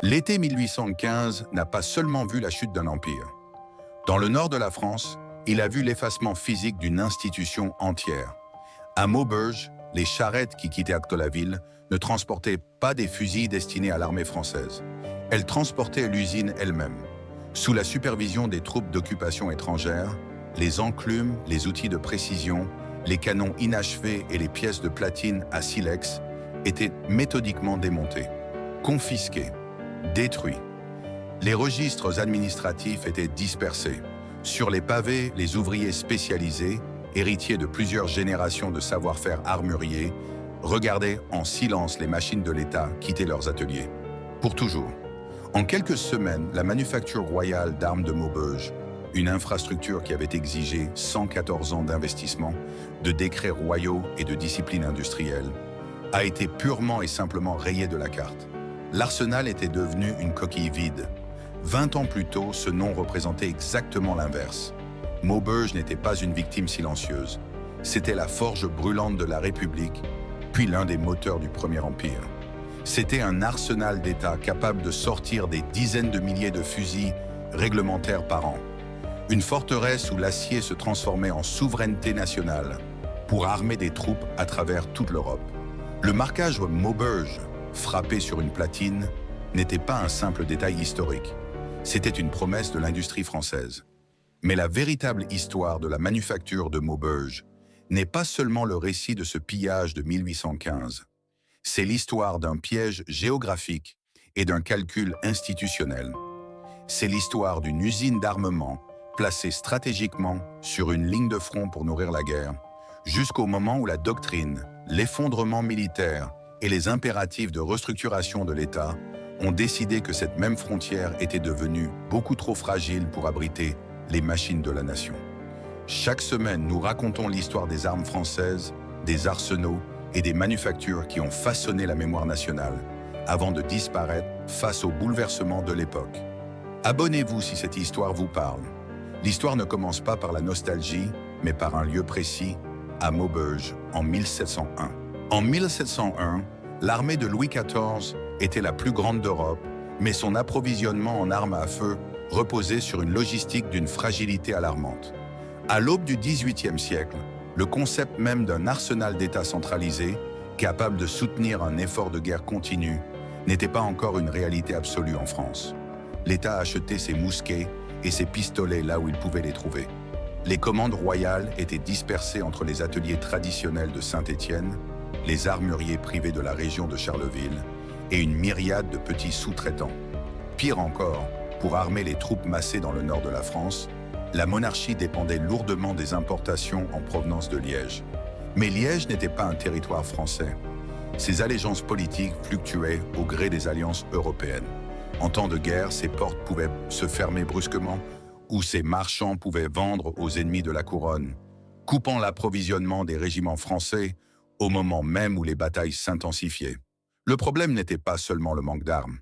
L'été 1815 n'a pas seulement vu la chute d'un empire. Dans le nord de la France, il a vu l'effacement physique d'une institution entière. À Maubeuge, les charrettes qui quittaient la ville ne transportaient pas des fusils destinés à l'armée française. Elles transportaient l'usine elle-même. Sous la supervision des troupes d'occupation étrangères, les enclumes, les outils de précision, les canons inachevés et les pièces de platine à silex étaient méthodiquement démontés, confisqués, détruits. Les registres administratifs étaient dispersés. Sur les pavés, les ouvriers spécialisés, héritiers de plusieurs générations de savoir-faire armurier, regardaient en silence les machines de l'État quitter leurs ateliers. Pour toujours. En quelques semaines, la manufacture royale d'armes de Maubeuge, une infrastructure qui avait exigé 114 ans d'investissement, de décrets royaux et de discipline industrielle, a été purement et simplement rayée de la carte. L'arsenal était devenu une coquille vide. 20 ans plus tôt, ce nom représentait exactement l'inverse. Maubeuge n'était pas une victime silencieuse. C'était la forge brûlante de la République, puis l'un des moteurs du Premier Empire. C'était un arsenal d'État capable de sortir des dizaines de milliers de fusils réglementaires par an. Une forteresse où l'acier se transformait en souveraineté nationale pour armer des troupes à travers toute l'Europe. Le marquage Maubeuge, frappé sur une platine, n'était pas un simple détail historique. C'était une promesse de l'industrie française. Mais la véritable histoire de la manufacture de Maubeuge n'est pas seulement le récit de ce pillage de 1815. C'est l'histoire d'un piège géographique et d'un calcul institutionnel. C'est l'histoire d'une usine d'armement placée stratégiquement sur une ligne de front pour nourrir la guerre, jusqu'au moment où la doctrine, l'effondrement militaire et les impératifs de restructuration de l'État ont décidé que cette même frontière était devenue beaucoup trop fragile pour abriter les machines de la nation. Chaque semaine, nous racontons l'histoire des armes françaises, des arsenaux et des manufactures qui ont façonné la mémoire nationale avant de disparaître face aux bouleversements de l'époque. Abonnez-vous si cette histoire vous parle. L'histoire ne commence pas par la nostalgie, mais par un lieu précis, à Maubeuge, en 1701. En 1701, l'armée de Louis XIV était la plus grande d'Europe, mais son approvisionnement en armes à feu reposait sur une logistique d'une fragilité alarmante. À l'aube du XVIIIe siècle, le concept même d'un arsenal d'État centralisé, capable de soutenir un effort de guerre continu, n'était pas encore une réalité absolue en France. L'État achetait ses mousquets et ses pistolets là où il pouvait les trouver. Les commandes royales étaient dispersées entre les ateliers traditionnels de Saint-Étienne, les armuriers privés de la région de Charleville et une myriade de petits sous-traitants. Pire encore, pour armer les troupes massées dans le nord de la France, la monarchie dépendait lourdement des importations en provenance de Liège. Mais Liège n'était pas un territoire français. Ses allégeances politiques fluctuaient au gré des alliances européennes. En temps de guerre, ses portes pouvaient se fermer brusquement ou ses marchands pouvaient vendre aux ennemis de la couronne, coupant l'approvisionnement des régiments français au moment même où les batailles s'intensifiaient. Le problème n'était pas seulement le manque d'armes.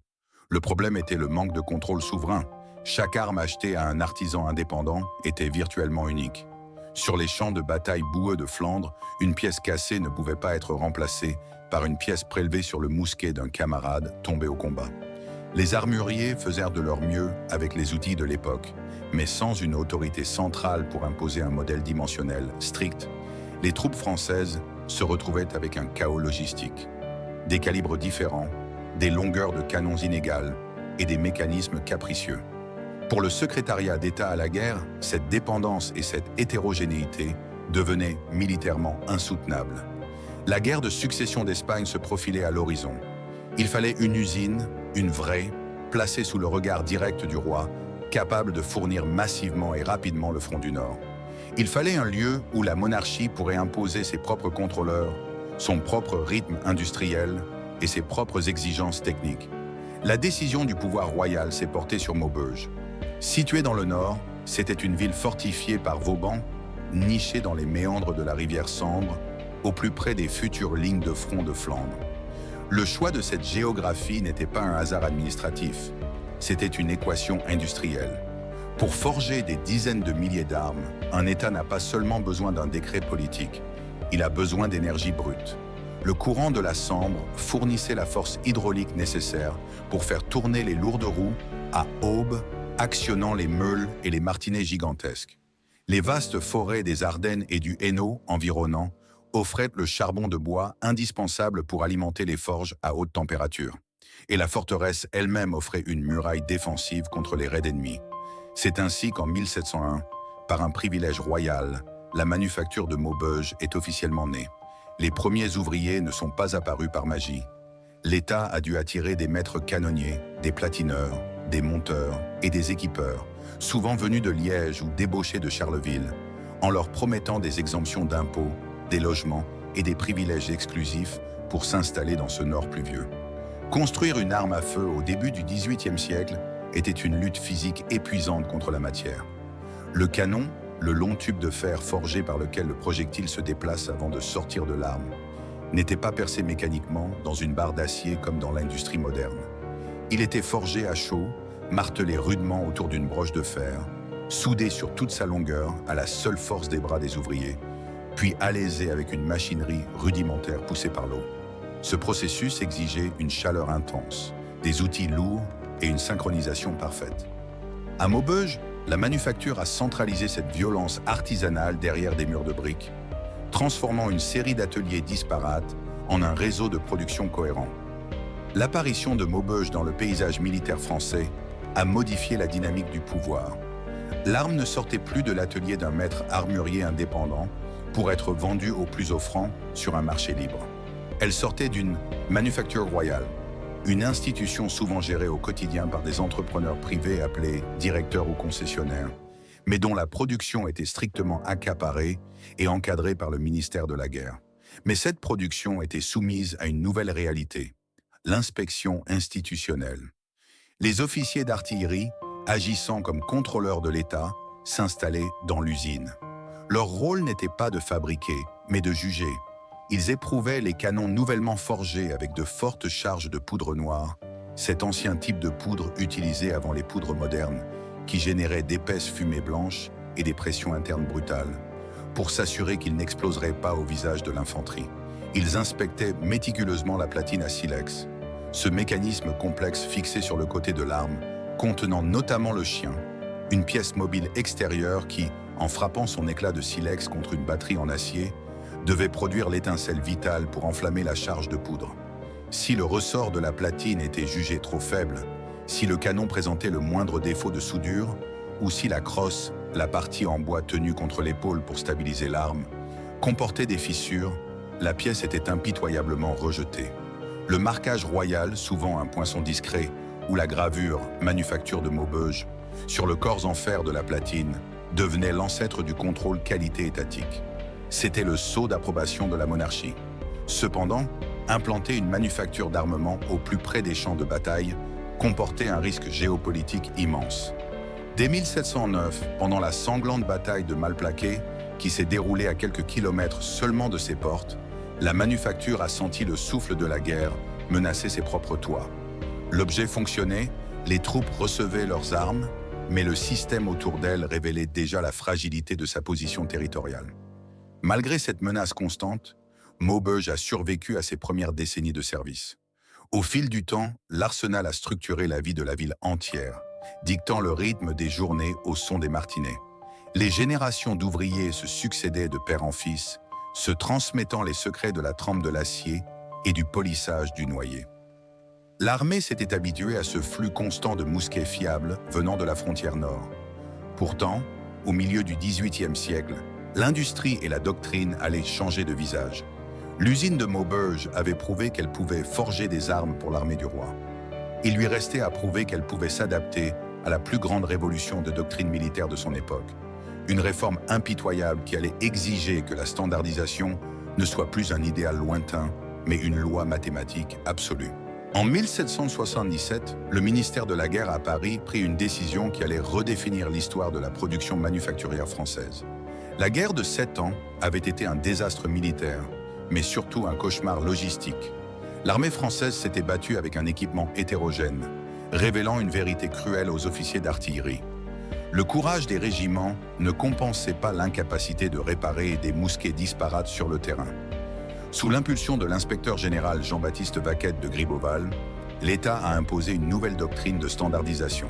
Le problème était le manque de contrôle souverain. Chaque arme achetée à un artisan indépendant était virtuellement unique. Sur les champs de bataille boueux de Flandre, une pièce cassée ne pouvait pas être remplacée par une pièce prélevée sur le mousquet d'un camarade tombé au combat. Les armuriers faisèrent de leur mieux avec les outils de l'époque, mais sans une autorité centrale pour imposer un modèle dimensionnel strict, les troupes françaises se retrouvaient avec un chaos logistique. Des calibres différents, des longueurs de canons inégales et des mécanismes capricieux. Pour le secrétariat d'État à la guerre, cette dépendance et cette hétérogénéité devenaient militairement insoutenables. La guerre de succession d'Espagne se profilait à l'horizon. Il fallait une usine, une vraie, placée sous le regard direct du roi, capable de fournir massivement et rapidement le front du Nord. Il fallait un lieu où la monarchie pourrait imposer ses propres contrôleurs, son propre rythme industriel et ses propres exigences techniques. La décision du pouvoir royal s'est portée sur Maubeuge. Située dans le nord, c'était une ville fortifiée par Vauban, nichée dans les méandres de la rivière Sambre, au plus près des futures lignes de front de Flandre. Le choix de cette géographie n'était pas un hasard administratif, c'était une équation industrielle. Pour forger des dizaines de milliers d'armes, un État n'a pas seulement besoin d'un décret politique, il a besoin d'énergie brute. Le courant de la Sambre fournissait la force hydraulique nécessaire pour faire tourner les lourdes roues à aube, actionnant les meules et les martinets gigantesques. Les vastes forêts des Ardennes et du Hainaut environnant offraient le charbon de bois indispensable pour alimenter les forges à haute température. Et la forteresse elle-même offrait une muraille défensive contre les raids ennemis. C'est ainsi qu'en 1701, par un privilège royal, la manufacture de Maubeuge est officiellement née. Les premiers ouvriers ne sont pas apparus par magie. L'État a dû attirer des maîtres canonniers, des platineurs, des monteurs et des équipeurs, souvent venus de Liège ou débauchés de Charleville, en leur promettant des exemptions d'impôts, des logements et des privilèges exclusifs pour s'installer dans ce nord pluvieux. Construire une arme à feu au début du XVIIIe siècle était une lutte physique épuisante contre la matière. Le canon, le long tube de fer forgé par lequel le projectile se déplace avant de sortir de l'arme, n'était pas percé mécaniquement dans une barre d'acier comme dans l'industrie moderne. Il était forgé à chaud, martelé rudement autour d'une broche de fer, soudé sur toute sa longueur à la seule force des bras des ouvriers, puis alaisé avec une machinerie rudimentaire poussée par l'eau. Ce processus exigeait une chaleur intense, des outils lourds et une synchronisation parfaite. À Maubeuge, la manufacture a centralisé cette violence artisanale derrière des murs de briques, transformant une série d'ateliers disparates en un réseau de production cohérent. L'apparition de Maubeuge dans le paysage militaire français a modifié la dynamique du pouvoir. L'arme ne sortait plus de l'atelier d'un maître armurier indépendant pour être vendue au plus offrant sur un marché libre. Elle sortait d'une manufacture royale, une institution souvent gérée au quotidien par des entrepreneurs privés appelés directeurs ou concessionnaires, mais dont la production était strictement accaparée et encadrée par le ministère de la Guerre. Mais cette production était soumise à une nouvelle réalité, l'inspection institutionnelle. Les officiers d'artillerie, agissant comme contrôleurs de l'État, s'installaient dans l'usine. Leur rôle n'était pas de fabriquer, mais de juger. Ils éprouvaient les canons nouvellement forgés avec de fortes charges de poudre noire, cet ancien type de poudre utilisé avant les poudres modernes, qui générait d'épaisses fumées blanches et des pressions internes brutales, pour s'assurer qu'ils n'exploseraient pas au visage de l'infanterie. Ils inspectaient méticuleusement la platine à silex, ce mécanisme complexe fixé sur le côté de l'arme, contenant notamment le chien, une pièce mobile extérieure qui, en frappant son éclat de silex contre une batterie en acier, devait produire l'étincelle vitale pour enflammer la charge de poudre. Si le ressort de la platine était jugé trop faible, si le canon présentait le moindre défaut de soudure, ou si la crosse, la partie en bois tenue contre l'épaule pour stabiliser l'arme, comportait des fissures, la pièce était impitoyablement rejetée. Le marquage royal, souvent un poinçon discret, ou la gravure « Manufacture de Maubeuge » sur le corps en fer de la platine, devenait l'ancêtre du contrôle qualité étatique. C'était le sceau d'approbation de la monarchie. Cependant, implanter une manufacture d'armement au plus près des champs de bataille comportait un risque géopolitique immense. Dès 1709, pendant la sanglante bataille de Malplaquet, qui s'est déroulée à quelques kilomètres seulement de ses portes, la manufacture a senti le souffle de la guerre menacer ses propres toits. L'objet fonctionnait, les troupes recevaient leurs armes, mais le système autour d'elles révélait déjà la fragilité de sa position territoriale. Malgré cette menace constante, Maubeuge a survécu à ses premières décennies de service. Au fil du temps, l'arsenal a structuré la vie de la ville entière, dictant le rythme des journées au son des martinets. Les générations d'ouvriers se succédaient de père en fils, se transmettant les secrets de la trempe de l'acier et du polissage du noyer. L'armée s'était habituée à ce flux constant de mousquets fiables venant de la frontière nord. Pourtant, au milieu du XVIIIe siècle, l'industrie et la doctrine allaient changer de visage. L'usine de Maubeuge avait prouvé qu'elle pouvait forger des armes pour l'armée du roi. Il lui restait à prouver qu'elle pouvait s'adapter à la plus grande révolution de doctrine militaire de son époque. Une réforme impitoyable qui allait exiger que la standardisation ne soit plus un idéal lointain, mais une loi mathématique absolue. En 1777, le ministère de la Guerre à Paris prit une décision qui allait redéfinir l'histoire de la production manufacturière française. La guerre de 7 ans avait été un désastre militaire, mais surtout un cauchemar logistique. L'armée française s'était battue avec un équipement hétérogène, révélant une vérité cruelle aux officiers d'artillerie. Le courage des régiments ne compensait pas l'incapacité de réparer des mousquets disparates sur le terrain. Sous l'impulsion de l'inspecteur général Jean-Baptiste Vaquette de Gribeauval, l'État a imposé une nouvelle doctrine de standardisation.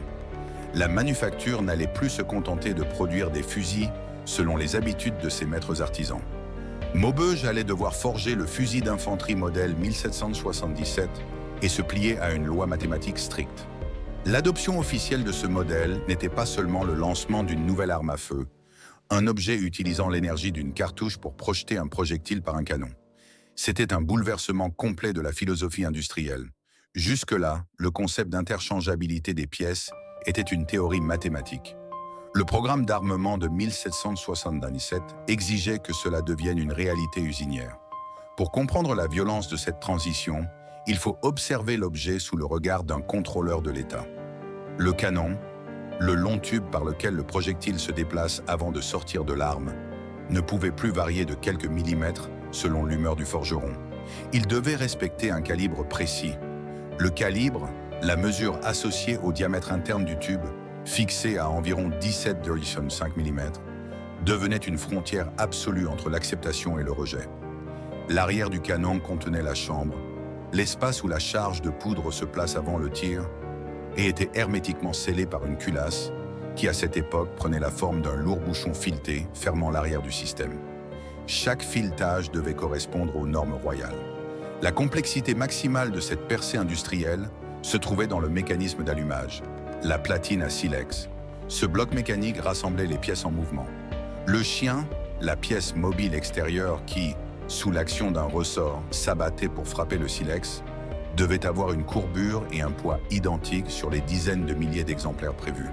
La manufacture n'allait plus se contenter de produire des fusils selon les habitudes de ses maîtres artisans. Maubeuge allait devoir forger le fusil d'infanterie modèle 1777 et se plier à une loi mathématique stricte. L'adoption officielle de ce modèle n'était pas seulement le lancement d'une nouvelle arme à feu, un objet utilisant l'énergie d'une cartouche pour projeter un projectile par un canon. C'était un bouleversement complet de la philosophie industrielle. Jusque-là, le concept d'interchangeabilité des pièces était une théorie mathématique. Le programme d'armement de 1777 exigeait que cela devienne une réalité usinière. Pour comprendre la violence de cette transition, il faut observer l'objet sous le regard d'un contrôleur de l'État. Le canon, le long tube par lequel le projectile se déplace avant de sortir de l'arme, ne pouvait plus varier de quelques millimètres selon l'humeur du forgeron. Il devait respecter un calibre précis. Le calibre, la mesure associée au diamètre interne du tube, fixé à environ 17,5 mm, devenait une frontière absolue entre l'acceptation et le rejet. L'arrière du canon contenait la chambre, l'espace où la charge de poudre se place avant le tir, et était hermétiquement scellé par une culasse qui, à cette époque, prenait la forme d'un lourd bouchon fileté fermant l'arrière du système. Chaque filetage devait correspondre aux normes royales. La complexité maximale de cette percée industrielle se trouvait dans le mécanisme d'allumage, la platine à silex. Ce bloc mécanique rassemblait les pièces en mouvement. Le chien, la pièce mobile extérieure qui, sous l'action d'un ressort, s'abattait pour frapper le silex, devait avoir une courbure et un poids identiques sur les dizaines de milliers d'exemplaires prévus.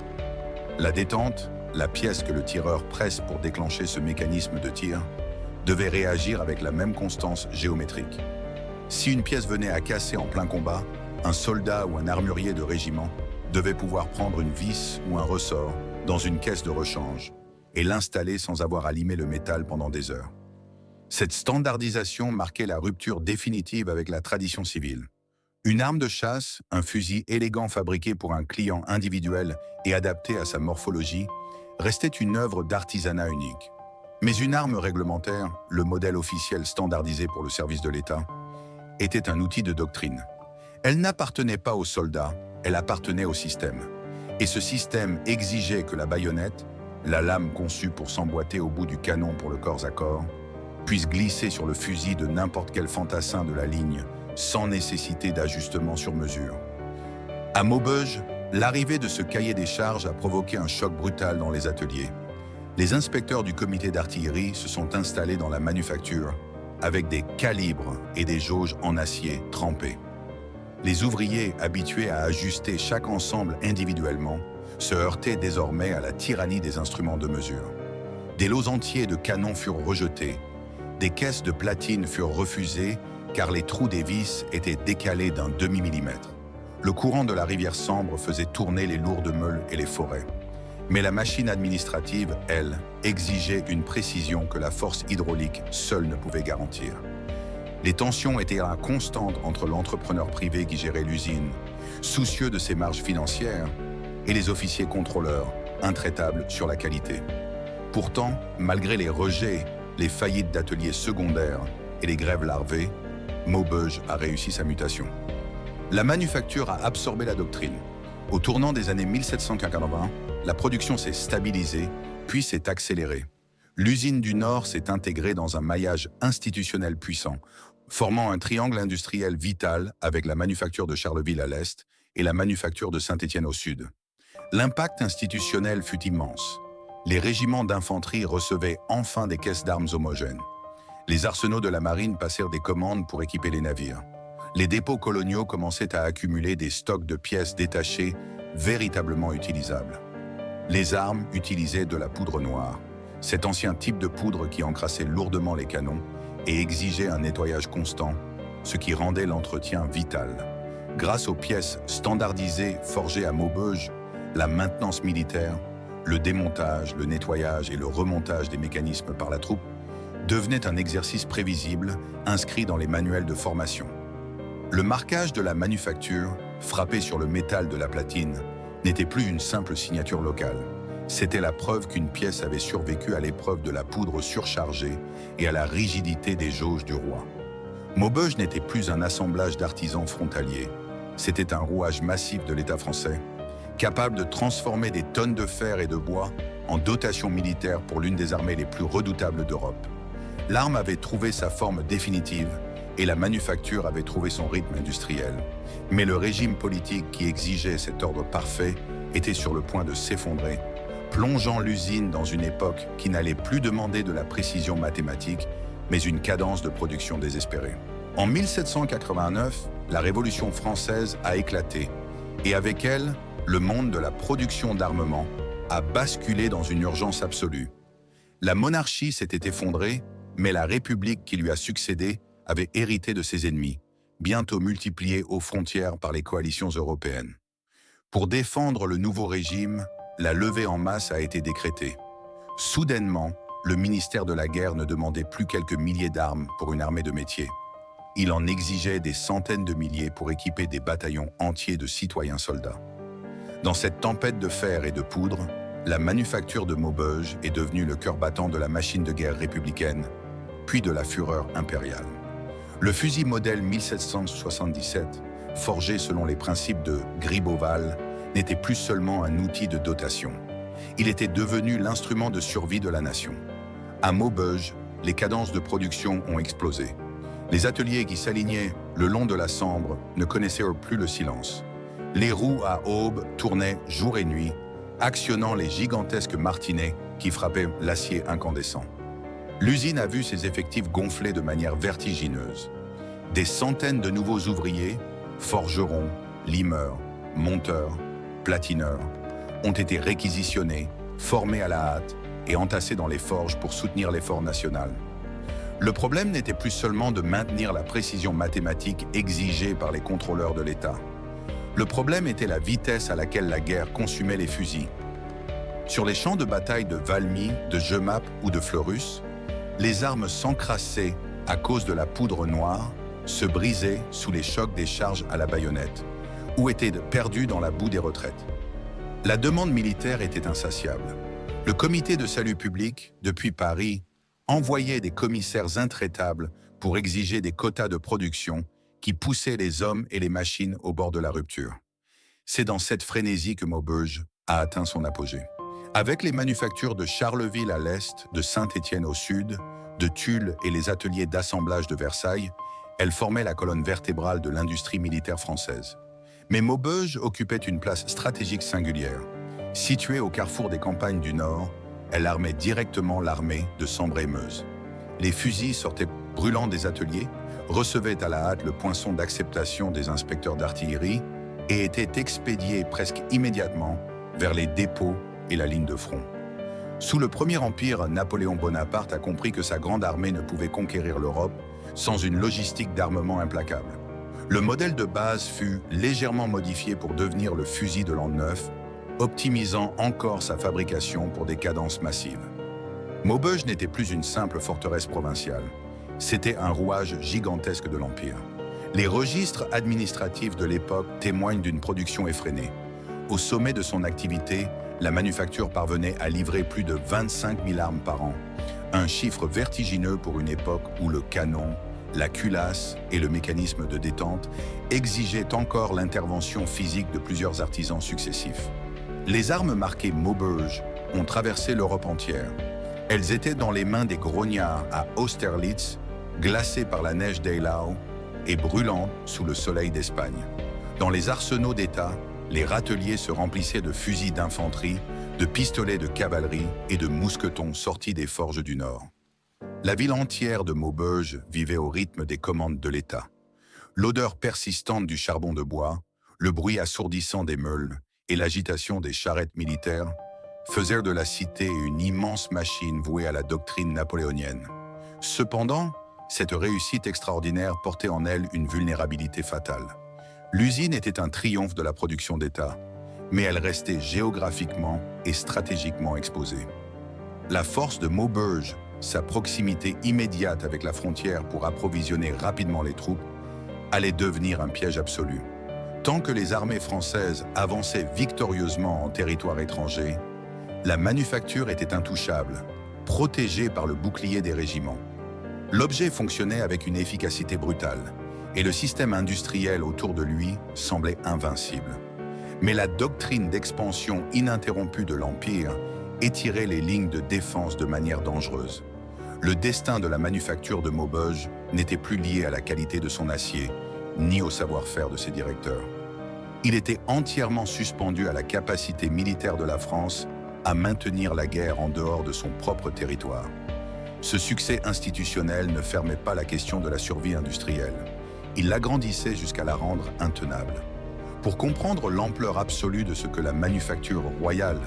La détente, la pièce que le tireur presse pour déclencher ce mécanisme de tir, devait réagir avec la même constance géométrique. Si une pièce venait à casser en plein combat, un soldat ou un armurier de régiment devait pouvoir prendre une vis ou un ressort dans une caisse de rechange et l'installer sans avoir à limer le métal pendant des heures. Cette standardisation marquait la rupture définitive avec la tradition civile. Une arme de chasse, un fusil élégant fabriqué pour un client individuel et adapté à sa morphologie, restait une œuvre d'artisanat unique. Mais une arme réglementaire, le modèle officiel standardisé pour le service de l'État, était un outil de doctrine. Elle n'appartenait pas aux soldats, elle appartenait au système. Et ce système exigeait que la baïonnette, la lame conçue pour s'emboîter au bout du canon pour le corps à corps, puisse glisser sur le fusil de n'importe quel fantassin de la ligne, sans nécessité d'ajustement sur mesure. À Maubeuge, l'arrivée de ce cahier des charges a provoqué un choc brutal dans les ateliers. Les inspecteurs du comité d'artillerie se sont installés dans la manufacture avec des calibres et des jauges en acier trempés. Les ouvriers, habitués à ajuster chaque ensemble individuellement, se heurtaient désormais à la tyrannie des instruments de mesure. Des lots entiers de canons furent rejetés, des caisses de platine furent refusées car les trous des vis étaient décalés d'un demi-millimètre. Le courant de la rivière Sambre faisait tourner les lourdes meules et les forêts. Mais la machine administrative, elle, exigeait une précision que la force hydraulique seule ne pouvait garantir. Les tensions étaient constantes entre l'entrepreneur privé qui gérait l'usine, soucieux de ses marges financières, et les officiers contrôleurs, intraitables sur la qualité. Pourtant, malgré les rejets, les faillites d'ateliers secondaires et les grèves larvées, Maubeuge a réussi sa mutation. La manufacture a absorbé la doctrine. Au tournant des années 1780, la production s'est stabilisée, puis s'est accélérée. L'usine du Nord s'est intégrée dans un maillage institutionnel puissant, formant un triangle industriel vital avec la manufacture de Charleville à l'est et la manufacture de Saint-Étienne au sud. L'impact institutionnel fut immense. Les régiments d'infanterie recevaient enfin des caisses d'armes homogènes. Les arsenaux de la marine passèrent des commandes pour équiper les navires. Les dépôts coloniaux commençaient à accumuler des stocks de pièces détachées véritablement utilisables. Les armes utilisaient de la poudre noire, cet ancien type de poudre qui encrassait lourdement les canons et exigeait un nettoyage constant, ce qui rendait l'entretien vital. Grâce aux pièces standardisées forgées à Maubeuge, la maintenance militaire, le démontage, le nettoyage et le remontage des mécanismes par la troupe devenait un exercice prévisible inscrit dans les manuels de formation. Le marquage de la manufacture, frappé sur le métal de la platine, n'était plus une simple signature locale. C'était la preuve qu'une pièce avait survécu à l'épreuve de la poudre surchargée et à la rigidité des jauges du roi. Maubeuge n'était plus un assemblage d'artisans frontaliers. C'était un rouage massif de l'État français, capable de transformer des tonnes de fer et de bois en dotation militaire pour l'une des armées les plus redoutables d'Europe. L'arme avait trouvé sa forme définitive et la manufacture avait trouvé son rythme industriel. Mais le régime politique qui exigeait cet ordre parfait était sur le point de s'effondrer, plongeant l'usine dans une époque qui n'allait plus demander de la précision mathématique, mais une cadence de production désespérée. En 1789, la Révolution française a éclaté, et avec elle, le monde de la production d'armement a basculé dans une urgence absolue. La monarchie s'était effondrée, mais la République qui lui a succédé avait hérité de ses ennemis, bientôt multipliés aux frontières par les coalitions européennes. Pour défendre le nouveau régime, la levée en masse a été décrétée. Soudainement, le ministère de la Guerre ne demandait plus quelques milliers d'armes pour une armée de métier. Il en exigeait des centaines de milliers pour équiper des bataillons entiers de citoyens soldats. Dans cette tempête de fer et de poudre, la manufacture de Maubeuge est devenue le cœur battant de la machine de guerre républicaine, puis de la fureur impériale. Le fusil modèle 1777, forgé selon les principes de Gribeauval, n'était plus seulement un outil de dotation. Il était devenu l'instrument de survie de la nation. À Maubeuge, les cadences de production ont explosé. Les ateliers qui s'alignaient le long de la Sambre ne connaissaient plus le silence. Les roues à aube tournaient jour et nuit, actionnant les gigantesques martinets qui frappaient l'acier incandescent. L'usine a vu ses effectifs gonfler de manière vertigineuse. Des centaines de nouveaux ouvriers, forgerons, limeurs, monteurs, platineurs, ont été réquisitionnés, formés à la hâte et entassés dans les forges pour soutenir l'effort national. Le problème n'était plus seulement de maintenir la précision mathématique exigée par les contrôleurs de l'État. Le problème était la vitesse à laquelle la guerre consumait les fusils. Sur les champs de bataille de Valmy, de Jemappes ou de Fleurus, les armes s'encrassaient à cause de la poudre noire, se brisaient sous les chocs des charges à la baïonnette, ou étaient perdues dans la boue des retraites. La demande militaire était insatiable. Le comité de salut public, depuis Paris, envoyait des commissaires intraitables pour exiger des quotas de production qui poussaient les hommes et les machines au bord de la rupture. C'est dans cette frénésie que Maubeuge a atteint son apogée. Avec les manufactures de Charleville à l'est, de Saint-Étienne au sud, de Tulle et les ateliers d'assemblage de Versailles, elle formait la colonne vertébrale de l'industrie militaire française. Mais Maubeuge occupait une place stratégique singulière. Située au carrefour des campagnes du Nord, elle armait directement l'armée de Sambre et Meuse. Les fusils sortaient brûlants des ateliers, recevaient à la hâte le poinçon d'acceptation des inspecteurs d'artillerie et étaient expédiés presque immédiatement vers les dépôts et la ligne de front. Sous le Premier Empire, Napoléon Bonaparte a compris que sa grande armée ne pouvait conquérir l'Europe sans une logistique d'armement implacable. Le modèle de base fut légèrement modifié pour devenir le fusil de l'an 9, optimisant encore sa fabrication pour des cadences massives. Maubeuge n'était plus une simple forteresse provinciale. C'était un rouage gigantesque de l'Empire. Les registres administratifs de l'époque témoignent d'une production effrénée. Au sommet de son activité, la manufacture parvenait à livrer plus de 25 000 armes par an, un chiffre vertigineux pour une époque où le canon, la culasse et le mécanisme de détente exigeaient encore l'intervention physique de plusieurs artisans successifs. Les armes marquées Maubeuge ont traversé l'Europe entière. Elles étaient dans les mains des grognards à Austerlitz, glacées par la neige d'Eylau et brûlantes sous le soleil d'Espagne. Dans les arsenaux d'État, les râteliers se remplissaient de fusils d'infanterie, de pistolets de cavalerie et de mousquetons sortis des forges du Nord. La ville entière de Maubeuge vivait au rythme des commandes de l'État. L'odeur persistante du charbon de bois, le bruit assourdissant des meules et l'agitation des charrettes militaires faisaient de la cité une immense machine vouée à la doctrine napoléonienne. Cependant, cette réussite extraordinaire portait en elle une vulnérabilité fatale. L'usine était un triomphe de la production d'État, mais elle restait géographiquement et stratégiquement exposée. La force de Maubeuge, sa proximité immédiate avec la frontière pour approvisionner rapidement les troupes, allait devenir un piège absolu. Tant que les armées françaises avançaient victorieusement en territoire étranger, la manufacture était intouchable, protégée par le bouclier des régiments. L'objet fonctionnait avec une efficacité brutale, et le système industriel autour de lui semblait invincible. Mais la doctrine d'expansion ininterrompue de l'Empire étirait les lignes de défense de manière dangereuse. Le destin de la manufacture de Maubeuge n'était plus lié à la qualité de son acier, ni au savoir-faire de ses directeurs. Il était entièrement suspendu à la capacité militaire de la France à maintenir la guerre en dehors de son propre territoire. Ce succès institutionnel ne fermait pas la question de la survie industrielle. Il l'agrandissait jusqu'à la rendre intenable. Pour comprendre l'ampleur absolue de ce que la manufacture royale,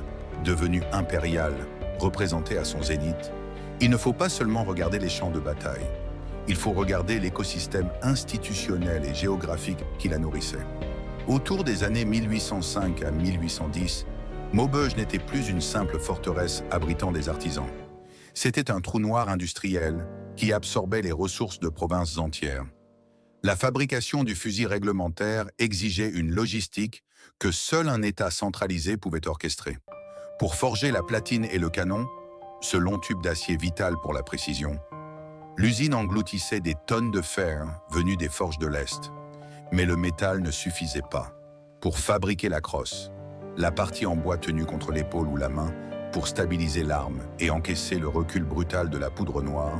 devenue impériale, représentait à son zénith, il ne faut pas seulement regarder les champs de bataille. Il faut regarder l'écosystème institutionnel et géographique qui la nourrissait. Autour des années 1805 à 1810, Maubeuge n'était plus une simple forteresse abritant des artisans. C'était un trou noir industriel qui absorbait les ressources de provinces entières. La fabrication du fusil réglementaire exigeait une logistique que seul un État centralisé pouvait orchestrer. Pour forger la platine et le canon, ce long tube d'acier vital pour la précision, l'usine engloutissait des tonnes de fer venues des forges de l'Est. Mais le métal ne suffisait pas. Pour fabriquer la crosse, la partie en bois tenue contre l'épaule ou la main, pour stabiliser l'arme et encaisser le recul brutal de la poudre noire,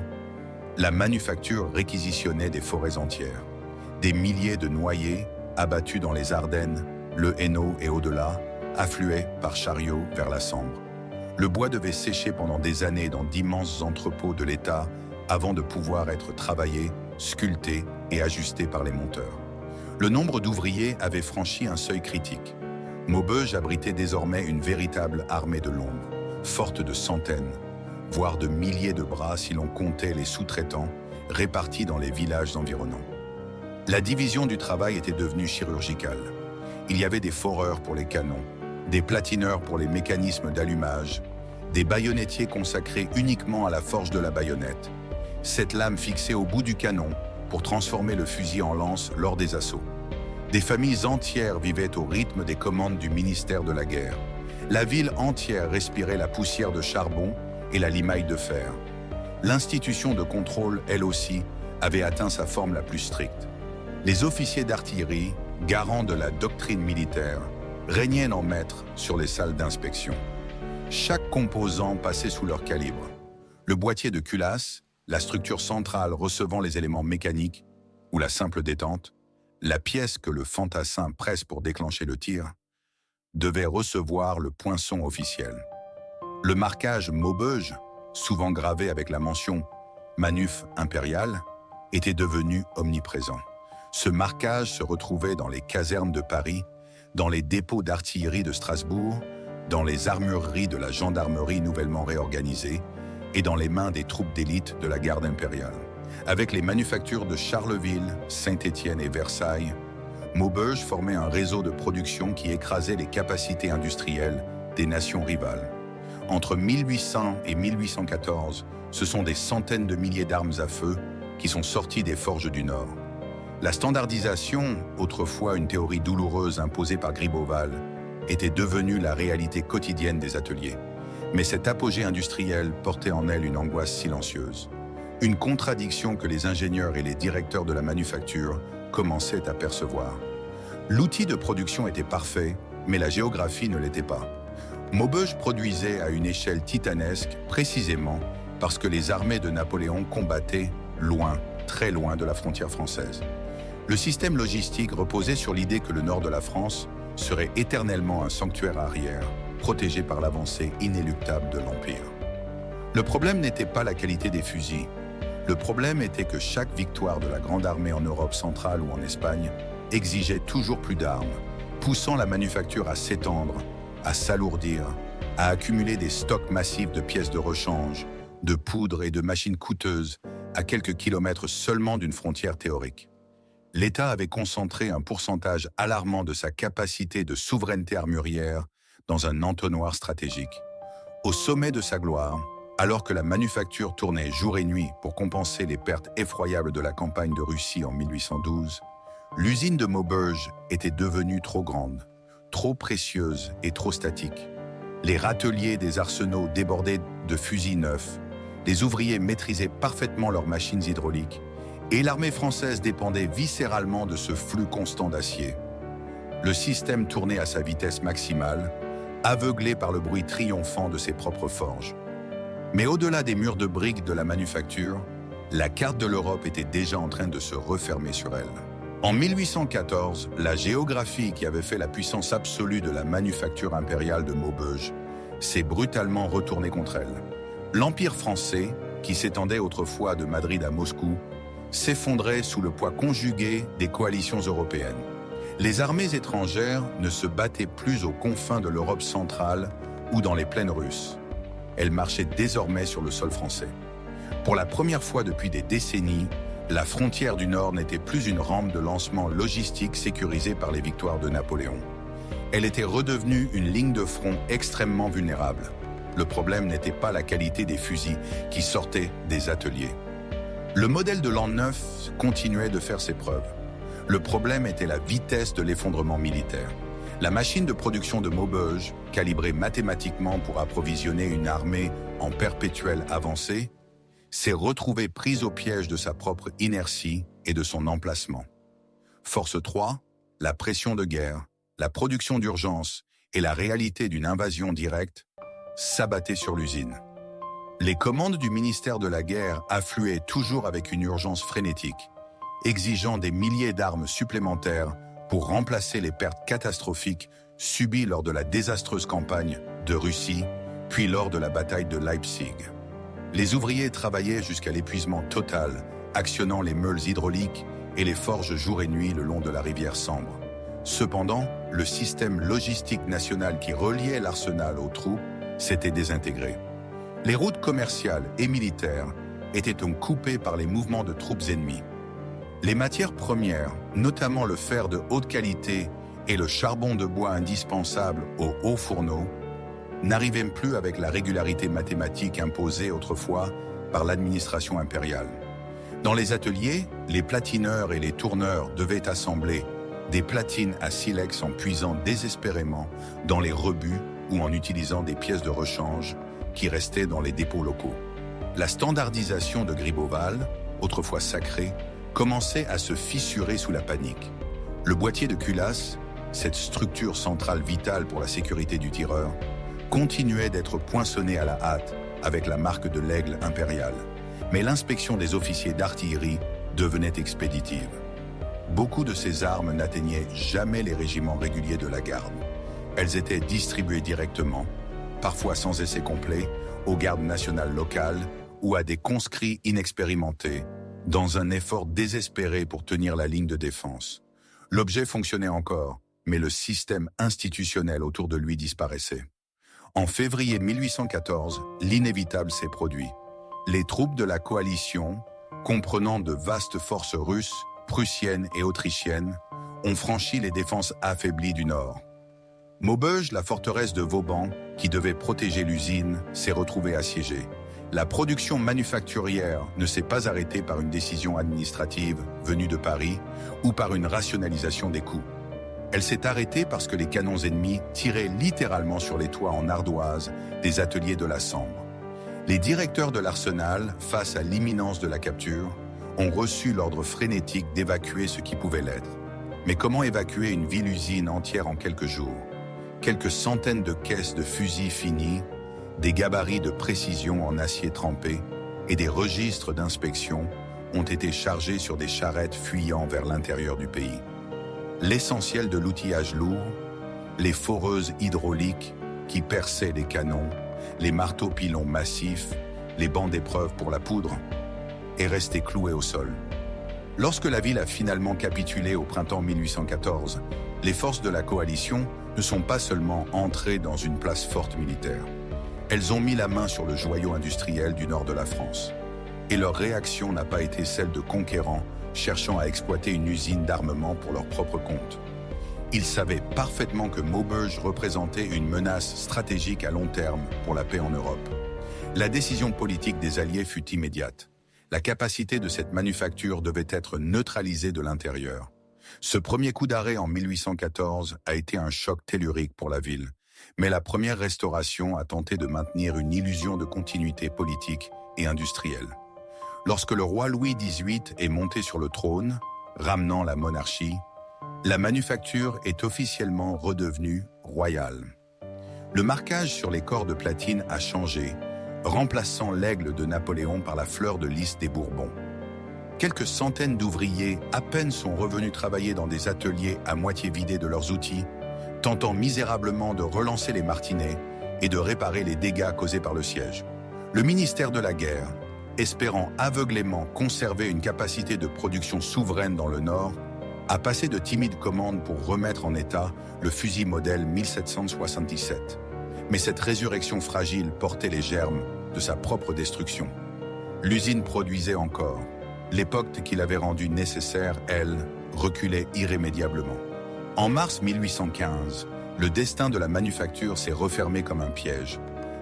la manufacture réquisitionnait des forêts entières. Des milliers de noyers, abattus dans les Ardennes, le Hainaut et au-delà, affluaient par chariot vers la Sambre. Le bois devait sécher pendant des années dans d'immenses entrepôts de l'État avant de pouvoir être travaillé, sculpté et ajusté par les monteurs. Le nombre d'ouvriers avait franchi un seuil critique. Maubeuge abritait désormais une véritable armée de l'ombre, forte de centaines, voire de milliers de bras si l'on comptait les sous-traitants répartis dans les villages environnants. La division du travail était devenue chirurgicale. Il y avait des foreurs pour les canons, des platineurs pour les mécanismes d'allumage, des baïonnettiers consacrés uniquement à la forge de la baïonnette, cette lame fixée au bout du canon pour transformer le fusil en lance lors des assauts. Des familles entières vivaient au rythme des commandes du ministère de la guerre. La ville entière respirait la poussière de charbon et la limaille de fer. L'institution de contrôle, elle aussi, avait atteint sa forme la plus stricte. Les officiers d'artillerie, garants de la doctrine militaire, régnaient en maître sur les salles d'inspection. Chaque composant passait sous leur calibre. Le boîtier de culasse, la structure centrale recevant les éléments mécaniques, ou la simple détente, la pièce que le fantassin presse pour déclencher le tir, devait recevoir le poinçon officiel. Le marquage Maubeuge, souvent gravé avec la mention « Manuf impérial », était devenu omniprésent. Ce marquage se retrouvait dans les casernes de Paris, dans les dépôts d'artillerie de Strasbourg, dans les armureries de la gendarmerie nouvellement réorganisée et dans les mains des troupes d'élite de la garde impériale. Avec les manufactures de Charleville, Saint-Étienne et Versailles, Maubeuge formait un réseau de production qui écrasait les capacités industrielles des nations rivales. Entre 1800 et 1814, ce sont des centaines de milliers d'armes à feu qui sont sorties des forges du Nord. La standardisation, autrefois une théorie douloureuse imposée par Gribeauval, était devenue la réalité quotidienne des ateliers. Mais cet apogée industriel portait en elle une angoisse silencieuse. Une contradiction que les ingénieurs et les directeurs de la manufacture commençaient à percevoir. L'outil de production était parfait, mais la géographie ne l'était pas. Maubeuge produisait à une échelle titanesque précisément parce que les armées de Napoléon combattaient loin, très loin de la frontière française. Le système logistique reposait sur l'idée que le nord de la France serait éternellement un sanctuaire arrière, protégé par l'avancée inéluctable de l'Empire. Le problème n'était pas la qualité des fusils. Le problème était que chaque victoire de la Grande Armée en Europe centrale ou en Espagne exigeait toujours plus d'armes, poussant la manufacture à s'étendre, à s'alourdir, à accumuler des stocks massifs de pièces de rechange, de poudre et de machines coûteuses à quelques kilomètres seulement d'une frontière théorique. L'État avait concentré un pourcentage alarmant de sa capacité de souveraineté armurière dans un entonnoir stratégique. Au sommet de sa gloire, alors que la manufacture tournait jour et nuit pour compenser les pertes effroyables de la campagne de Russie en 1812, l'usine de Maubeuge était devenue trop grande, trop précieuse et trop statique. Les râteliers des arsenaux débordaient de fusils neufs, Les ouvriers maîtrisaient parfaitement leurs machines hydrauliques et l'armée française dépendait viscéralement de ce flux constant d'acier. Le système tournait à sa vitesse maximale, aveuglé par le bruit triomphant de ses propres forges. Mais au-delà des murs de briques de la manufacture, la carte de l'Europe était déjà en train de se refermer sur elle. En 1814, la géographie qui avait fait la puissance absolue de la manufacture impériale de Maubeuge s'est brutalement retournée contre elle. L'Empire français, qui s'étendait autrefois de Madrid à Moscou, s'effondrait sous le poids conjugué des coalitions européennes. Les armées étrangères ne se battaient plus aux confins de l'Europe centrale ou dans les plaines russes. Elles marchaient désormais sur le sol français. Pour la première fois depuis des décennies, la frontière du Nord n'était plus une rampe de lancement logistique sécurisée par les victoires de Napoléon. Elle était redevenue une ligne de front extrêmement vulnérable. Le problème n'était pas la qualité des fusils qui sortaient des ateliers. Le modèle de l'an 9 continuait de faire ses preuves. Le problème était la vitesse de l'effondrement militaire. La machine de production de Maubeuge, calibrée mathématiquement pour approvisionner une armée en perpétuelle avancée, s'est retrouvée prise au piège de sa propre inertie et de son emplacement. Force 3, la pression de guerre, la production d'urgence et la réalité d'une invasion directe s'abattaient sur l'usine. Les commandes du ministère de la Guerre affluaient toujours avec une urgence frénétique, exigeant des milliers d'armes supplémentaires pour remplacer les pertes catastrophiques subies lors de la désastreuse campagne de Russie, puis lors de la bataille de Leipzig. Les ouvriers travaillaient jusqu'à l'épuisement total, actionnant les meules hydrauliques et les forges jour et nuit le long de la rivière Sambre. Cependant, le système logistique national qui reliait l'arsenal aux troupes s'était désintégré. Les routes commerciales et militaires étaient donc coupées par les mouvements de troupes ennemies. Les matières premières, notamment le fer de haute qualité et le charbon de bois indispensable aux hauts fourneaux, n'arrivaient plus avec la régularité mathématique imposée autrefois par l'administration impériale. Dans les ateliers, les platineurs et les tourneurs devaient assembler des platines à silex en puisant désespérément dans les rebuts ou en utilisant des pièces de rechange qui restaient dans les dépôts locaux. La standardisation de Gribeauval, autrefois sacrée, commençait à se fissurer sous la panique. Le boîtier de culasse, cette structure centrale vitale pour la sécurité du tireur, continuait d'être poinçonné à la hâte avec la marque de l'aigle impérial. Mais l'inspection des officiers d'artillerie devenait expéditive. Beaucoup de ces armes n'atteignaient jamais les régiments réguliers de la garde. Elles étaient distribuées directement, parfois sans essai complet, aux gardes nationales locales ou à des conscrits inexpérimentés, dans un effort désespéré pour tenir la ligne de défense. L'objet fonctionnait encore, mais le système institutionnel autour de lui disparaissait. En février 1814, l'inévitable s'est produit. Les troupes de la coalition, comprenant de vastes forces russes, prussiennes et autrichiennes, ont franchi les défenses affaiblies du Nord. Maubeuge, la forteresse de Vauban, qui devait protéger l'usine, s'est retrouvée assiégée. La production manufacturière ne s'est pas arrêtée par une décision administrative venue de Paris ou par une rationalisation des coûts. Elle s'est arrêtée parce que les canons ennemis tiraient littéralement sur les toits en ardoise des ateliers de la Sambre. Les directeurs de l'arsenal, face à l'imminence de la capture, ont reçu l'ordre frénétique d'évacuer ce qui pouvait l'être. Mais comment évacuer une ville-usine entière en quelques jours? Quelques centaines de caisses de fusils finis, des gabarits de précision en acier trempé et des registres d'inspection ont été chargés sur des charrettes fuyant vers l'intérieur du pays. L'essentiel de l'outillage lourd, les foreuses hydrauliques qui perçaient les canons, les marteaux-pilons massifs, les bancs d'épreuve pour la poudre, est resté cloué au sol. Lorsque la ville a finalement capitulé au printemps 1814, les forces de la coalition ne sont pas seulement entrées dans une place forte militaire. Elles ont mis la main sur le joyau industriel du nord de la France. Et leur réaction n'a pas été celle de conquérants cherchant à exploiter une usine d'armement pour leur propre compte. Ils savaient parfaitement que Maubeuge représentait une menace stratégique à long terme pour la paix en Europe. La décision politique des Alliés fut immédiate. La capacité de cette manufacture devait être neutralisée de l'intérieur. Ce premier coup d'arrêt en 1814 a été un choc tellurique pour la ville, mais la première restauration a tenté de maintenir une illusion de continuité politique et industrielle. Lorsque le roi Louis XVIII est monté sur le trône, ramenant la monarchie, la manufacture est officiellement redevenue royale. Le marquage sur les corps de platine a changé, remplaçant l'aigle de Napoléon par la fleur de lys des Bourbons. Quelques centaines d'ouvriers à peine sont revenus travailler dans des ateliers à moitié vidés de leurs outils, tentant misérablement de relancer les martinets et de réparer les dégâts causés par le siège. Le ministère de la Guerre, espérant aveuglément conserver une capacité de production souveraine dans le Nord, a passé de timides commandes pour remettre en état le fusil modèle 1777. Mais cette résurrection fragile portait les germes de sa propre destruction. L'usine produisait encore. L'époque qui l'avait rendue nécessaire, elle, reculait irrémédiablement. En mars 1815, le destin de la manufacture s'est refermé comme un piège.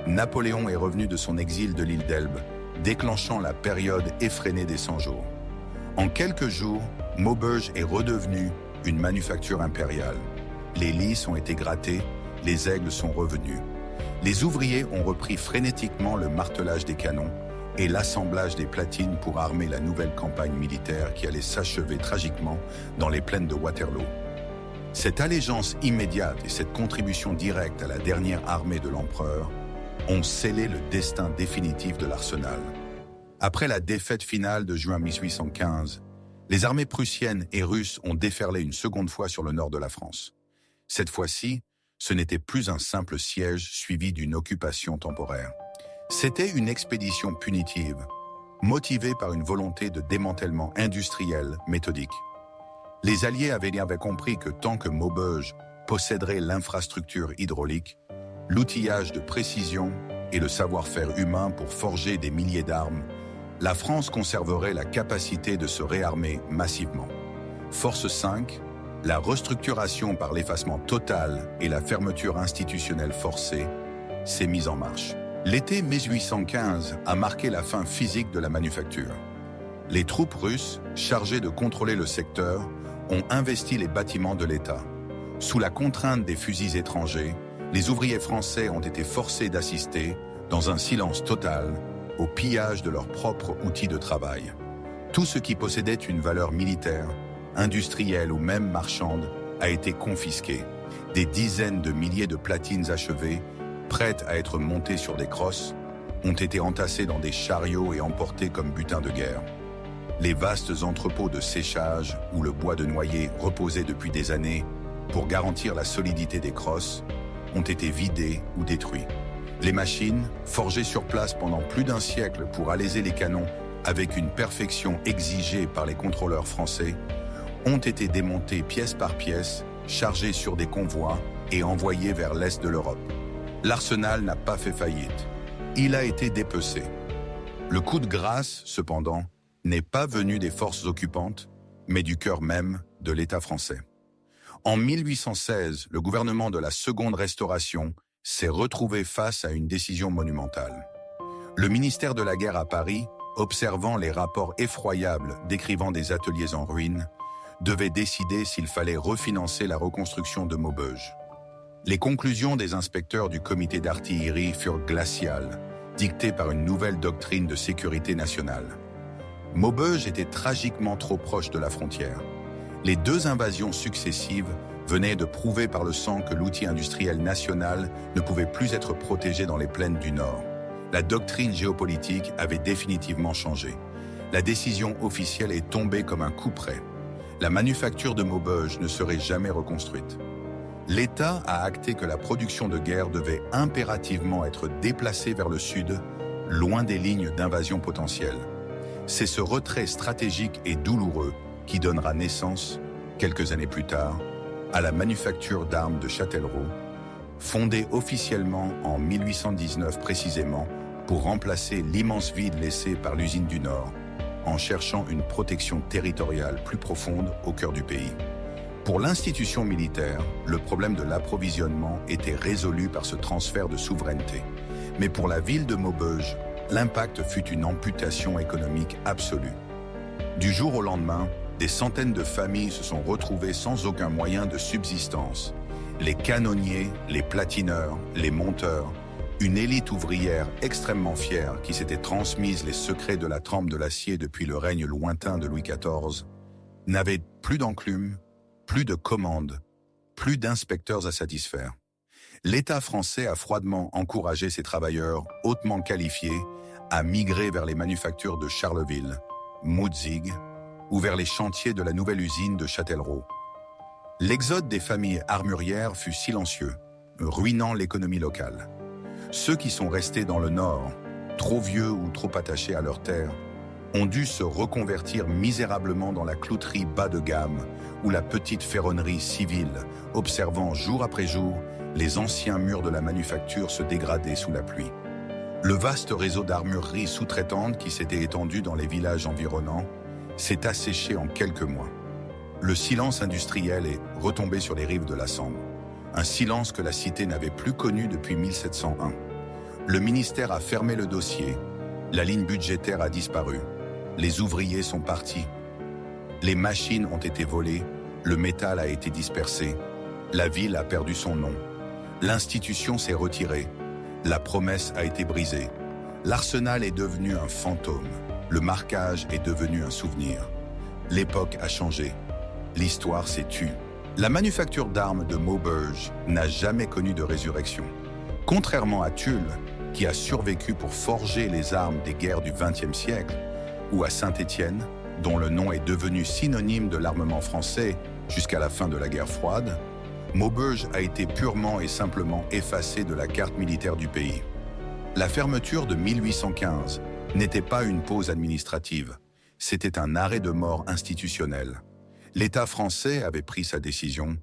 Napoléon est revenu de son exil de l'île d'Elbe, déclenchant la période effrénée des 100 jours. En quelques jours, Maubeuge est redevenu une manufacture impériale. Les lys ont été grattés, les aigles sont revenus. Les ouvriers ont repris frénétiquement le martelage des canons et l'assemblage des platines pour armer la nouvelle campagne militaire qui allait s'achever tragiquement dans les plaines de Waterloo. Cette allégeance immédiate et cette contribution directe à la dernière armée de l'empereur ont scellé le destin définitif de l'arsenal. Après la défaite finale de juin 1815, les armées prussiennes et russes ont déferlé une seconde fois sur le nord de la France. Cette fois-ci, ce n'était plus un simple siège suivi d'une occupation temporaire. C'était une expédition punitive, motivée par une volonté de démantèlement industriel méthodique. Les Alliés avaient compris que tant que Maubeuge posséderait l'infrastructure hydraulique, l'outillage de précision et le savoir-faire humain pour forger des milliers d'armes, la France conserverait la capacité de se réarmer massivement. Force 5, la restructuration par l'effacement total et la fermeture institutionnelle forcée s'est mise en marche. L'été 1815 a marqué la fin physique de la manufacture. Les troupes russes, chargées de contrôler le secteur, ont investi les bâtiments de l'État. Sous la contrainte des fusils étrangers, les ouvriers français ont été forcés d'assister, dans un silence total, au pillage de leurs propres outils de travail. Tout ce qui possédait une valeur militaire, industrielle ou même marchande, a été confisqué. Des dizaines de milliers de platines achevées, prêtes à être montées sur des crosses, ont été entassées dans des chariots et emportées comme butin de guerre. Les vastes entrepôts de séchage où le bois de noyer reposait depuis des années pour garantir la solidité des crosses ont été vidés ou détruits. Les machines, forgées sur place pendant plus d'un siècle pour alaiser les canons avec une perfection exigée par les contrôleurs français, ont été démontées pièce par pièce, chargées sur des convois et envoyées vers l'est de l'Europe. L'arsenal n'a pas fait faillite. Il a été dépecé. Le coup de grâce, cependant, n'est pas venu des forces occupantes, mais du cœur même de l'État français. En 1816, le gouvernement de la Seconde Restauration s'est retrouvé face à une décision monumentale. Le ministère de la Guerre à Paris, observant les rapports effroyables décrivant des ateliers en ruine, devait décider s'il fallait refinancer la reconstruction de Maubeuge. Les conclusions des inspecteurs du comité d'artillerie furent glaciales, dictées par une nouvelle doctrine de sécurité nationale. Maubeuge était tragiquement trop proche de la frontière. Les deux invasions successives venaient de prouver par le sang que l'outil industriel national ne pouvait plus être protégé dans les plaines du Nord. La doctrine géopolitique avait définitivement changé. La décision officielle est tombée comme un coup près. La manufacture de Maubeuge ne serait jamais reconstruite. L'État a acté que la production de guerre devait impérativement être déplacée vers le sud, loin des lignes d'invasion potentielles. C'est ce retrait stratégique et douloureux qui donnera naissance, quelques années plus tard, à la manufacture d'armes de Châtellerault, fondée officiellement en 1819 précisément pour remplacer l'immense vide laissé par l'usine du Nord, en cherchant une protection territoriale plus profonde au cœur du pays. Pour l'institution militaire, le problème de l'approvisionnement était résolu par ce transfert de souveraineté. Mais pour la ville de Maubeuge, l'impact fut une amputation économique absolue. Du jour au lendemain, des centaines de familles se sont retrouvées sans aucun moyen de subsistance. Les canonniers, les platineurs, les monteurs, Une élite ouvrière extrêmement fière qui s'était transmise les secrets de la trempe de l'acier depuis le règne lointain de Louis XIV, n'avait plus d'enclume, plus de commandes, plus d'inspecteurs à satisfaire. L'État français a froidement encouragé ses travailleurs hautement qualifiés à migrer vers les manufactures de Charleville, Mutzig ou vers les chantiers de la nouvelle usine de Châtellerault. L'exode des familles armurières fut silencieux, ruinant l'économie locale. Ceux qui sont restés dans le Nord, trop vieux ou trop attachés à leur terre, ont dû se reconvertir misérablement dans la clouterie bas de gamme ou la petite ferronnerie civile, observant jour après jour les anciens murs de la manufacture se dégrader sous la pluie. Le vaste réseau d'armureries sous-traitantes qui s'était étendu dans les villages environnants s'est asséché en quelques mois. Le silence industriel est retombé sur les rives de la Sambre, un silence que la cité n'avait plus connu depuis 1701. Le ministère a fermé le dossier, la ligne budgétaire a disparu, les ouvriers sont partis, les machines ont été volées, le métal a été dispersé, la ville a perdu son nom, l'institution s'est retirée, la promesse a été brisée, l'arsenal est devenu un fantôme, le marquage est devenu un souvenir. L'époque a changé, l'histoire s'est tue. La manufacture d'armes de Maubeuge n'a jamais connu de résurrection. Contrairement à Tulle, qui a survécu pour forger les armes des guerres du XXe siècle, ou à Saint-Étienne, dont le nom est devenu synonyme de l'armement français jusqu'à la fin de la guerre froide, Maubeuge a été purement et simplement effacé de la carte militaire du pays. La fermeture de 1815 n'était pas une pause administrative, c'était un arrêt de mort institutionnel. L'État français avait pris sa décision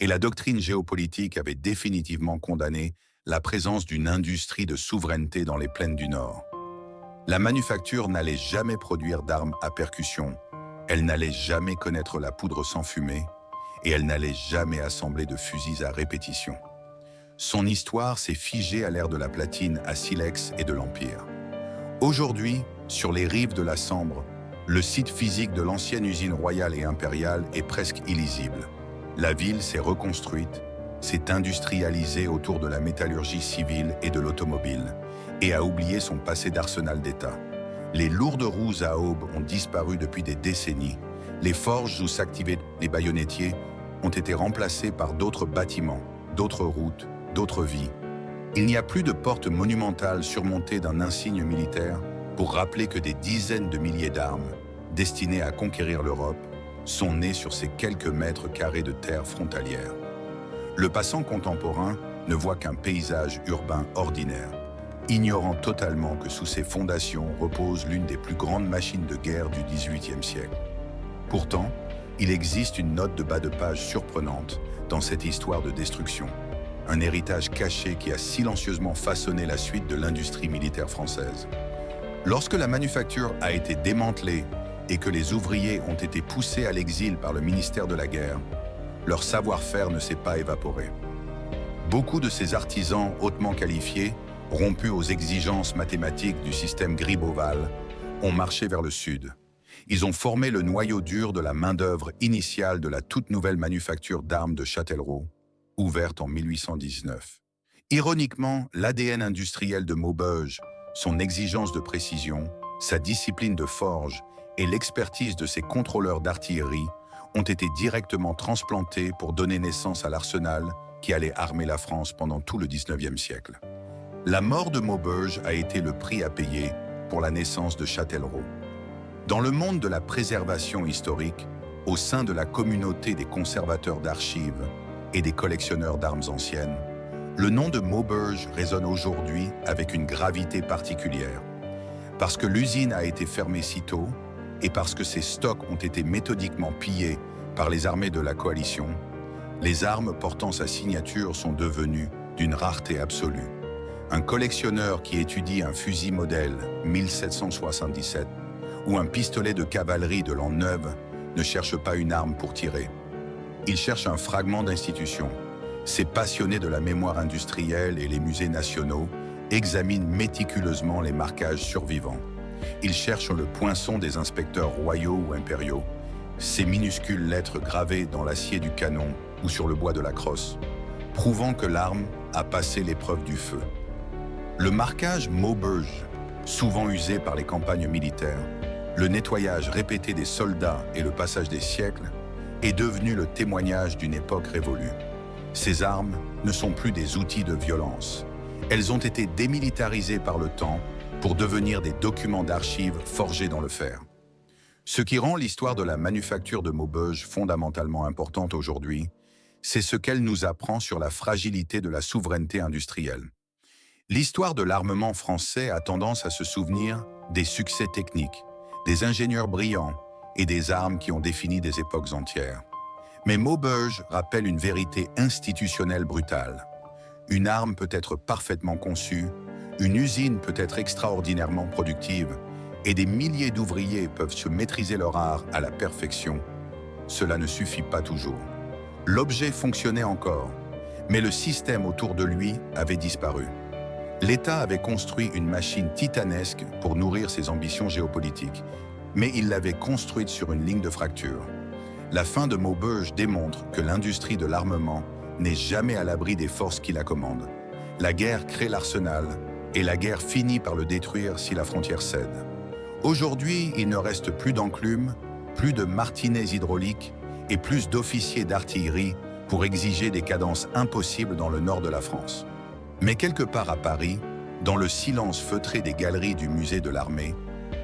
et la doctrine géopolitique avait définitivement condamné la présence d'une industrie de souveraineté dans les plaines du Nord. La manufacture n'allait jamais produire d'armes à percussion, elle n'allait jamais connaître la poudre sans fumée et elle n'allait jamais assembler de fusils à répétition. Son histoire s'est figée à l'ère de la platine, à Silex et de l'Empire. Aujourd'hui, sur les rives de la Sambre, le site physique de l'ancienne usine royale et impériale est presque illisible. La ville s'est reconstruite, s'est industrialisée autour de la métallurgie civile et de l'automobile, et a oublié son passé d'arsenal d'État. Les lourdes roues à aubes ont disparu depuis des décennies. Les forges où s'activaient les baïonnettiers ont été remplacés par d'autres bâtiments, d'autres routes, d'autres vies. Il n'y a plus de porte monumentale surmontée d'un insigne militaire pour rappeler que des dizaines de milliers d'armes, destinées à conquérir l'Europe, sont nées sur ces quelques mètres carrés de terre frontalière. Le passant contemporain ne voit qu'un paysage urbain ordinaire, ignorant totalement que sous ses fondations repose l'une des plus grandes machines de guerre du XVIIIe siècle. Pourtant, il existe une note de bas de page surprenante dans cette histoire de destruction, un héritage caché qui a silencieusement façonné la suite de l'industrie militaire française. Lorsque la manufacture a été démantelée et que les ouvriers ont été poussés à l'exil par le ministère de la Guerre, leur savoir-faire ne s'est pas évaporé. Beaucoup de ces artisans hautement qualifiés, rompus aux exigences mathématiques du système Gribeauval, ont marché vers le sud. Ils ont formé le noyau dur de la main-d'œuvre initiale de la toute nouvelle manufacture d'armes de Châtellerault, ouverte en 1819. Ironiquement, l'ADN industriel de Maubeuge, son exigence de précision, sa discipline de forge et l'expertise de ses contrôleurs d'artillerie ont été directement transplantés pour donner naissance à l'arsenal qui allait armer la France pendant tout le XIXe siècle. La mort de Maubeuge a été le prix à payer pour la naissance de Châtellerault. Dans le monde de la préservation historique, au sein de la communauté des conservateurs d'archives et des collectionneurs d'armes anciennes, le nom de Maubeuge résonne aujourd'hui avec une gravité particulière. Parce que l'usine a été fermée si tôt et parce que ses stocks ont été méthodiquement pillés par les armées de la coalition, les armes portant sa signature sont devenues d'une rareté absolue. Un collectionneur qui étudie un fusil modèle 1777 ou un pistolet de cavalerie de l'an 9 ne cherche pas une arme pour tirer. Il cherche un fragment d'institution. Ces passionnés de la mémoire industrielle et les musées nationaux examinent méticuleusement les marquages survivants. Ils cherchent le poinçon des inspecteurs royaux ou impériaux, ces minuscules lettres gravées dans l'acier du canon ou sur le bois de la crosse, prouvant que l'arme a passé l'épreuve du feu. Le marquage Maubeuge, souvent usé par les campagnes militaires, le nettoyage répété des soldats et le passage des siècles, est devenu le témoignage d'une époque révolue. Ces armes ne sont plus des outils de violence. Elles ont été démilitarisées par le temps pour devenir des documents d'archives forgés dans le fer. Ce qui rend l'histoire de la manufacture de Maubeuge fondamentalement importante aujourd'hui, c'est ce qu'elle nous apprend sur la fragilité de la souveraineté industrielle. L'histoire de l'armement français a tendance à se souvenir des succès techniques, des ingénieurs brillants et des armes qui ont défini des époques entières. Mais Maubeuge rappelle une vérité institutionnelle brutale. Une arme peut être parfaitement conçue, une usine peut être extraordinairement productive, et des milliers d'ouvriers peuvent se maîtriser leur art à la perfection. Cela ne suffit pas toujours. L'objet fonctionnait encore, mais le système autour de lui avait disparu. L'État avait construit une machine titanesque pour nourrir ses ambitions géopolitiques, mais il l'avait construite sur une ligne de fracture. La fin de Maubeuge démontre que l'industrie de l'armement n'est jamais à l'abri des forces qui la commandent. La guerre crée l'arsenal, et la guerre finit par le détruire si la frontière cède. Aujourd'hui, il ne reste plus d'enclumes, plus de martinets hydrauliques et plus d'officiers d'artillerie pour exiger des cadences impossibles dans le nord de la France. Mais quelque part à Paris, dans le silence feutré des galeries du musée de l'armée,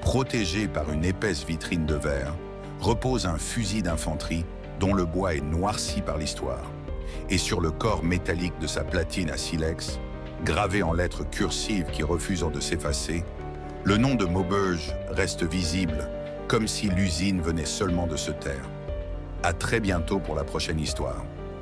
protégé par une épaisse vitrine de verre, repose un fusil d'infanterie dont le bois est noirci par l'histoire. Et sur le corps métallique de sa platine à silex, gravé en lettres cursives qui refusent de s'effacer, le nom de Maubeuge reste visible, comme si l'usine venait seulement de se taire. À très bientôt pour la prochaine histoire.